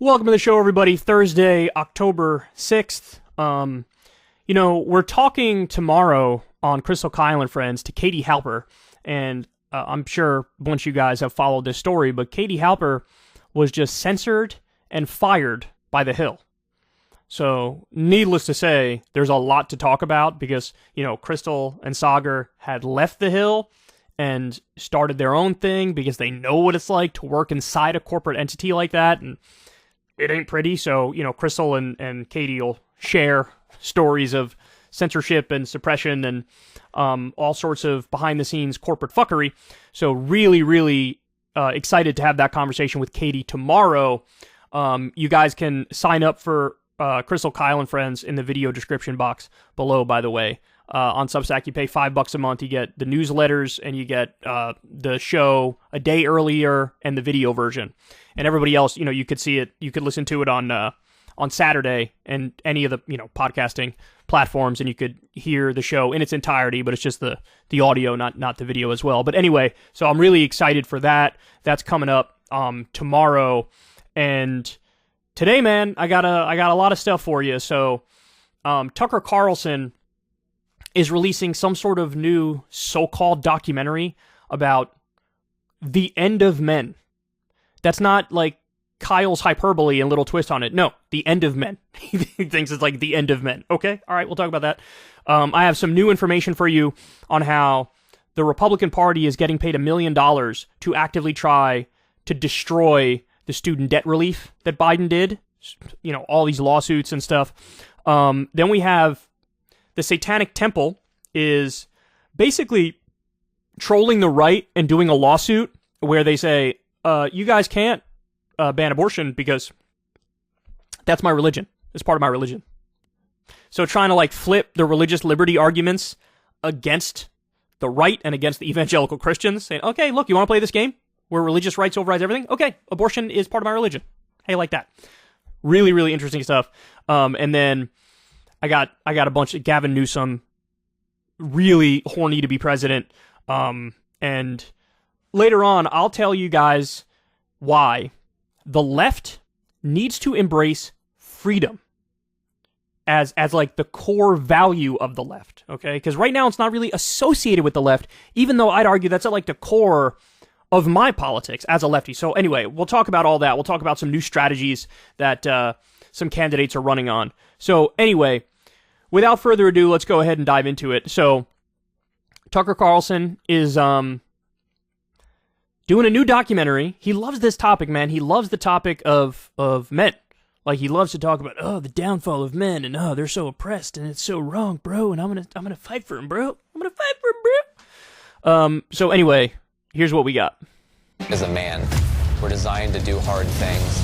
Welcome to the show, everybody. Thursday, October 6th. We're talking tomorrow on Crystal, Kyle, and Friends to Katie Halper, and I'm sure a bunch of you guys have followed this story, but Katie Halper was just censored and fired by The Hill. So, needless to say, there's a lot to talk about because, Crystal and Sagar had left The Hill and started their own thing because they know what it's like to work inside a corporate entity like that, and it ain't pretty. So, Crystal and Katie will share stories of censorship and suppression and all sorts of behind-the-scenes corporate fuckery. So really, really excited to have that conversation with Katie tomorrow. You guys can sign up for Crystal, Kyle, and Friends in the video description box below, by the way. On Substack, you pay $5 a month. You get the newsletters, and you get the show a day earlier and the video version. And everybody else, you could see it. You could listen to it on Saturday and any of the podcasting platforms, and you could hear the show in its entirety. But it's just the audio, not the video as well. But anyway, so I'm really excited for that. That's coming up tomorrow. And today, man, I got a lot of stuff for you. So Tucker Carlson is releasing some sort of new so-called documentary about the end of men. That's not like Kyle's hyperbole and little twist on it. No, the end of men. He thinks it's like the end of men. Okay, all right, we'll talk about that. I have some new information for you on how the Republican Party is getting paid $1 million to actively try to destroy the student debt relief that Biden did. All these lawsuits and stuff. Then we have the Satanic Temple is basically trolling the right and doing a lawsuit where they say, you guys can't ban abortion because that's my religion. It's part of my religion. So trying to flip the religious liberty arguments against the right and against the evangelical Christians, saying, okay, look, you want to play this game where religious rights overrides everything? Okay, abortion is part of my religion. Hey, like that. Really, really interesting stuff. And then I got a bunch of Gavin Newsom, really horny to be president. And later on, I'll tell you guys why the left needs to embrace freedom as the core value of the left, okay? Because right now it's not really associated with the left, even though I'd argue that's at the core of my politics as a lefty. So anyway, we'll talk about all that. We'll talk about some new strategies that some candidates are running on. So anyway, without further ado, let's go ahead and dive into it. So Tucker Carlson is doing a new documentary. He loves this topic, man. He loves the topic of men. He loves to talk about, the downfall of men, and they're so oppressed, and it's so wrong, bro, and I'm gonna fight for him, bro. I'm gonna fight for him, bro. So anyway, here's what we got. As a man, we're designed to do hard things.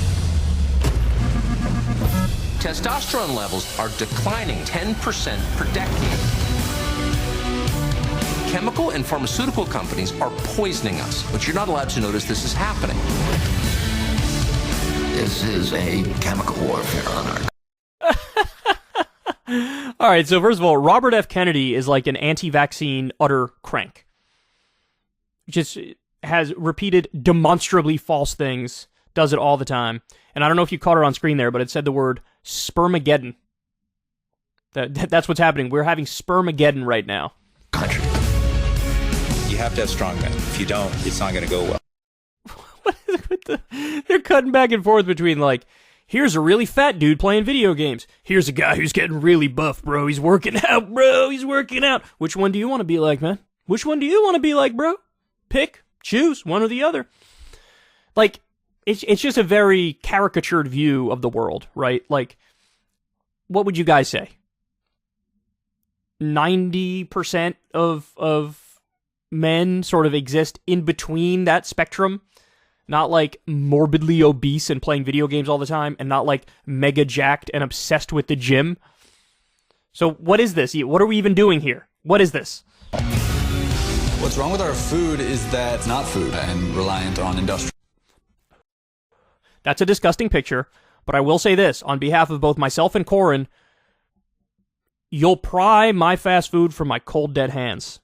Testosterone levels are declining 10% per decade. Chemical and pharmaceutical companies are poisoning us, but you're not allowed to notice this is happening. This is a chemical warfare on our... All right, so first of all, Robert F. Kennedy is like an anti-vaccine utter crank. Just has repeated demonstrably false things, does it all the time. And I don't know if you caught it on screen there, but it said the word spermageddon. That's what's happening. We're having spermageddon right now. country. You have to have strong men. If you don't, it's not going to go well. What is it with they're cutting back and forth between here's a really fat dude playing video games. Here's a guy who's getting really buff, bro. He's working out, bro. He's working out. Which one do you want to be like, man? Which one do you want to be like, bro? Pick, choose, one or the other. It's just a very caricatured view of the world, right? What would you guys say? 90% of men sort of exist in between that spectrum. Not morbidly obese and playing video games all the time, and not mega jacked and obsessed with the gym. So what is this? What are we even doing here? What is this? What's wrong with our food is that it's not food and reliant on industrial. That's a disgusting picture, but I will say this, on behalf of both myself and Corin, you'll pry my fast food from my cold, dead hands.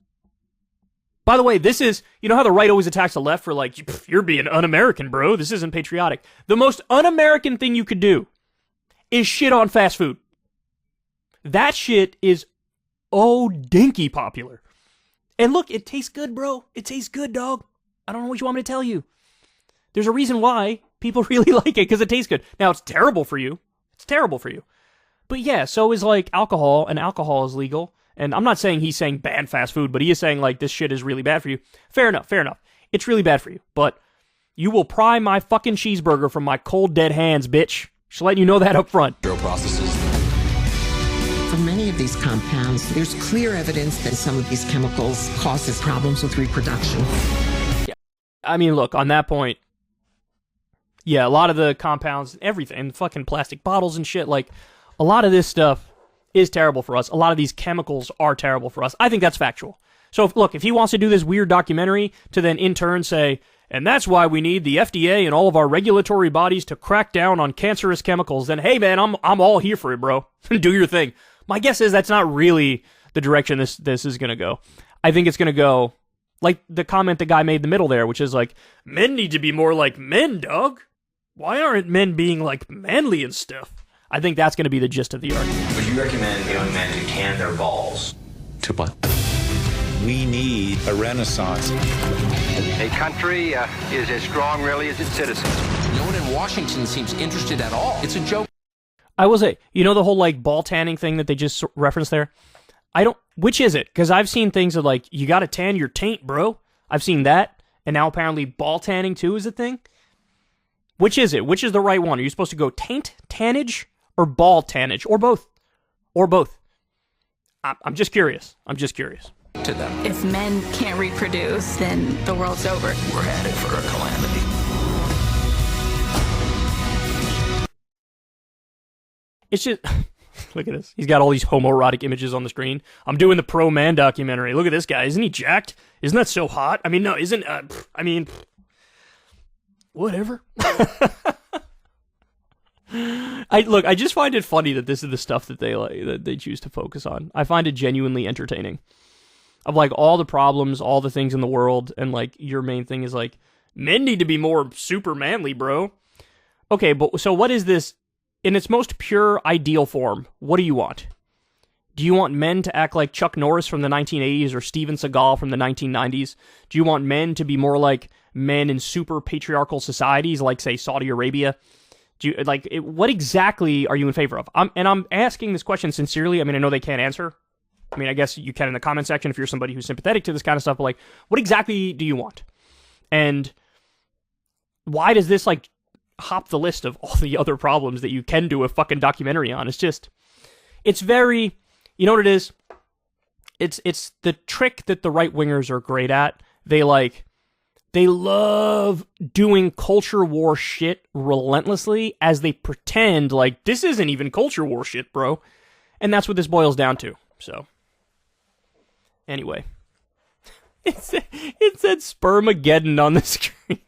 By the way, this is, you know how the right always attacks the left for like, you're being un-American, bro. This isn't patriotic. The most un-American thing you could do is shit on fast food. That shit is dinky popular. And look, it tastes good, bro. It tastes good, dog. I don't know what you want me to tell you. There's a reason why people really like it, because it tastes good. Now, it's terrible for you. It's terrible for you. But yeah, so is like alcohol, and alcohol is legal. And I'm not saying he's saying ban fast food, but he is saying like this shit is really bad for you. Fair enough, fair enough. It's really bad for you. But you will pry my fucking cheeseburger from my cold, dead hands, bitch. Just letting you know that up front. Processes. For many of these compounds, there's clear evidence that some of these chemicals causes problems with reproduction. Yeah. I mean, look, on that point, yeah, a lot of the compounds, everything, fucking plastic bottles and shit, like, a lot of this stuff is terrible for us. A lot of these chemicals are terrible for us. I think that's factual. So, if he wants to do this weird documentary to then in turn say, and that's why we need the FDA and all of our regulatory bodies to crack down on cancerous chemicals, then hey man, I'm all here for it, bro. Do your thing. My guess is that's not really the direction this is going to go. I think it's going to go like the comment the guy made in the middle there, which is like, men need to be more like men, dog. Why aren't men being like manly and stuff? I think that's going to be the gist of the argument. Would you recommend young men to tan their balls? To what? We need a renaissance. A country is as strong, really, as its citizens. No one in Washington seems interested at all. It's a joke. I will say, you know the whole like ball tanning thing that they just referenced there? Which is it? Because I've seen things of like, you gotta tan your taint, bro. I've seen that. And now apparently ball tanning too is a thing. Which is it? Which is the right one? Are you supposed to go taint, tannage, or ball tannage? Or both? Or both? I'm just curious. To them. If men can't reproduce, then the world's over. We're headed for a calamity. It's just, look at this. He's got all these homoerotic images on the screen. I'm doing the pro-man documentary. Look at this guy. Isn't he jacked? Isn't that so hot? I mean, no, whatever. I just find it funny that this is the stuff that they choose to focus on. I find it genuinely entertaining. Of like all the problems, all the things in the world, and like your main thing is like, men need to be more super manly, bro. Okay, but so what is this? In its most pure ideal form, what do you want? Do you want men to act like Chuck Norris from the 1980s or Steven Seagal from the 1990s? Do you want men to be more like men in super patriarchal societies like, say, Saudi Arabia? What exactly are you in favor of? I'm asking this question sincerely. I mean, I know they can't answer. I mean, I guess you can in the comment section if you're somebody who's sympathetic to this kind of stuff, but like, what exactly do you want? And why does this like hop the list of all the other problems that you can do a fucking documentary on? It's very, you know what it is? It's the trick that the right-wingers are great at. They love doing culture war shit relentlessly as they pretend like this isn't even culture war shit, bro. And that's what this boils down to. So, anyway. It said Spermageddon on the screen.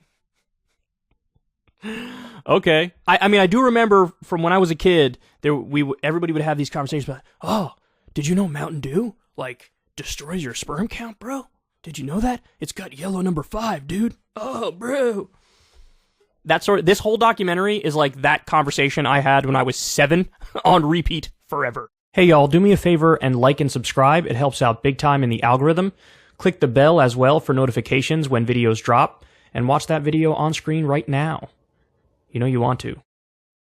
Okay. I mean, I do remember from when I was a kid, everybody would have these conversations about, oh, did you know Mountain Dew, like, destroys your sperm count, bro? Did you know that? It's got yellow number 5, dude. Oh, bro. This whole documentary is like that conversation I had when I was 7 on repeat forever. Hey, y'all, do me a favor and like and subscribe. It helps out big time in the algorithm. Click the bell as well for notifications when videos drop, and watch that video on screen right now. You know you want to.